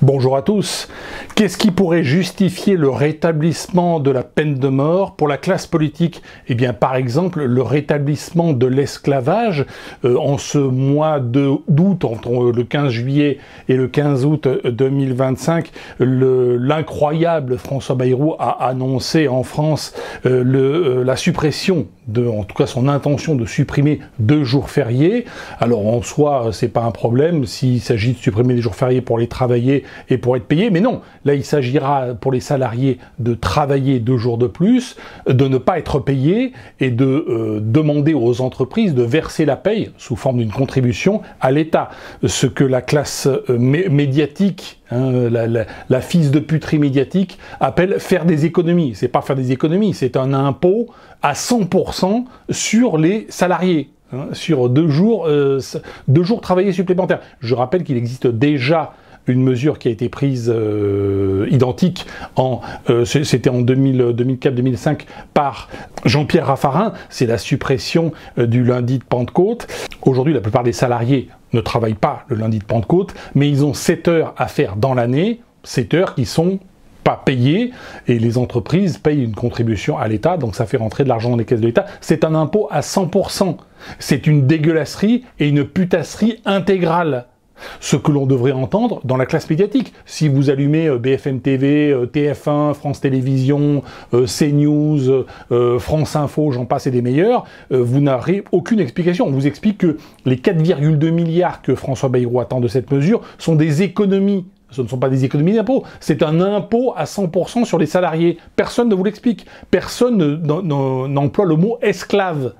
Bonjour à tous. Qu'est-ce qui pourrait justifier le rétablissement de la peine de mort pour la classe politique? Eh bien, par exemple, le rétablissement de l'esclavage en ce mois d'août, entre le 15 juillet et le 15 août 2025. L'incroyable François Bayrou a annoncé en France la suppression, en tout cas son intention de supprimer 2 jours fériés. Alors en soi, c'est pas un problème s'il s'agit de supprimer des jours fériés pour les travailler et pour être payé, mais non, là il s'agira pour les salariés de travailler 2 jours de plus, de ne pas être payés et de demander aux entreprises de verser la paye sous forme d'une contribution à l'État. Ce que la classe médiatique, la fils de puterie médiatique appelle faire des économies. C'est pas faire des économies, c'est un impôt à 100% sur les salariés. Sur 2 jours travaillés supplémentaires. Je rappelle qu'il existe déjà une mesure qui a été prise identique, c'était en 2004-2005 par Jean-Pierre Raffarin, c'est la suppression du lundi de Pentecôte. Aujourd'hui, la plupart des salariés ne travaillent pas le lundi de Pentecôte, mais ils ont 7 heures à faire dans l'année, 7 heures qui sont pas payées, et les entreprises payent une contribution à l'État, donc ça fait rentrer de l'argent dans les caisses de l'État. C'est un impôt à 100%. C'est une dégueulasserie et une putasserie intégrale. Ce que l'on devrait entendre dans la classe médiatique. Si vous allumez BFM TV, TF1, France Télévisions, CNews, France Info, j'en passe et des meilleurs, vous n'aurez aucune explication. On vous explique que les 4,2 milliards que François Bayrou attend de cette mesure sont des économies. Ce ne sont pas des économies d'impôts, c'est un impôt à 100% sur les salariés. Personne ne vous l'explique. Personne n'emploie le mot esclave.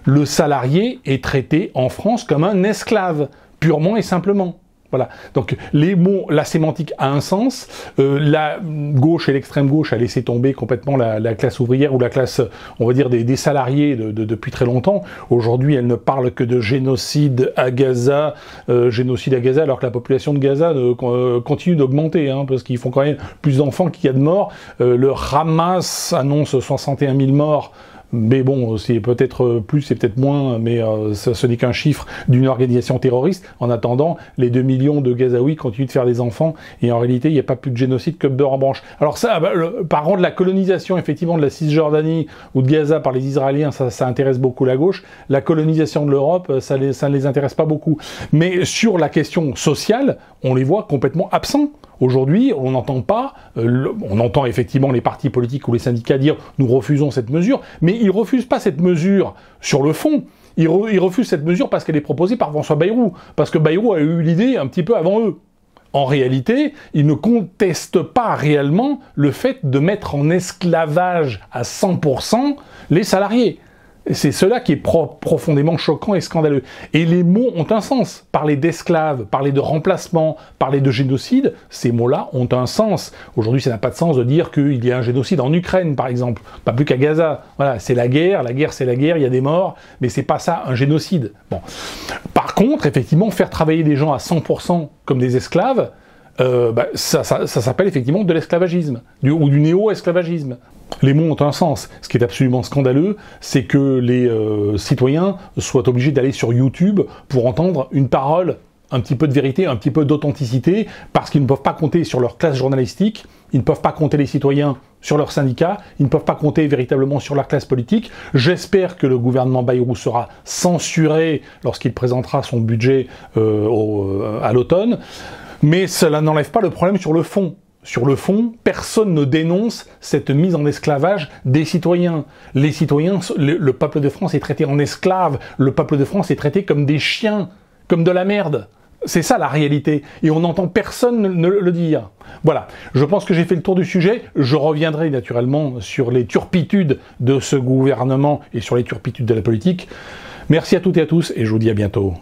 Le salarié est traité en France comme un esclave. Purement et simplement. Voilà. Donc les mots, la sémantique a un sens. La gauche et l'extrême gauche a laissé tomber complètement la classe ouvrière ou la classe, on va dire, des salariés depuis très longtemps. Aujourd'hui, elle ne parle que de génocide à Gaza, alors que la population de Gaza continue d'augmenter, parce qu'ils font quand même plus d'enfants qu'il y a de morts. Le Hamas annonce 61 000 morts. Mais bon, c'est peut-être plus, c'est peut-être moins, mais ce n'est qu'un chiffre d'une organisation terroriste. En attendant, les 2 millions de Gazaouis continuent de faire des enfants, et en réalité, il n'y a pas plus de génocide que beurre en branche. Alors ça, par contre, la colonisation, effectivement, de la Cisjordanie ou de Gaza par les Israéliens, ça intéresse beaucoup la gauche. La colonisation de l'Europe, ça ne les intéresse pas beaucoup. Mais sur la question sociale, on les voit complètement absents. Aujourd'hui, on n'entend pas, on entend effectivement les partis politiques ou les syndicats dire « nous refusons cette mesure », mais ils ne refusent pas cette mesure sur le fond. Ils refusent cette mesure parce qu'elle est proposée par François Bayrou, parce que Bayrou a eu l'idée un petit peu avant eux. En réalité, ils ne contestent pas réellement le fait de mettre en esclavage à 100% les salariés. C'est cela qui est profondément choquant et scandaleux. Et les mots ont un sens. Parler d'esclaves, parler de remplacement, parler de génocide, ces mots-là ont un sens. Aujourd'hui, ça n'a pas de sens de dire qu'il y a un génocide en Ukraine, par exemple. Pas plus qu'à Gaza. Voilà, c'est la guerre c'est la guerre, il y a des morts, mais c'est pas ça, un génocide. Bon. Par contre, effectivement, faire travailler des gens à 100% comme des esclaves, ça s'appelle effectivement de l'esclavagisme, ou du néo-esclavagisme. Les mots ont un sens. Ce qui est absolument scandaleux, c'est que les citoyens soient obligés d'aller sur YouTube pour entendre une parole, un petit peu de vérité, un petit peu d'authenticité, parce qu'ils ne peuvent pas compter sur leur classe journalistique, ils ne peuvent pas compter les citoyens sur leurs syndicats, ils ne peuvent pas compter véritablement sur leur classe politique. J'espère que le gouvernement Bayrou sera censuré lorsqu'il présentera son budget à l'automne, mais cela n'enlève pas le problème sur le fond. Sur le fond, personne ne dénonce cette mise en esclavage des citoyens. Les citoyens, le peuple de France est traité en esclaves, le peuple de France est traité comme des chiens, comme de la merde. C'est ça la réalité, et on n'entend personne le dire. Voilà, je pense que j'ai fait le tour du sujet, je reviendrai naturellement sur les turpitudes de ce gouvernement et sur les turpitudes de la politique. Merci à toutes et à tous, et je vous dis à bientôt.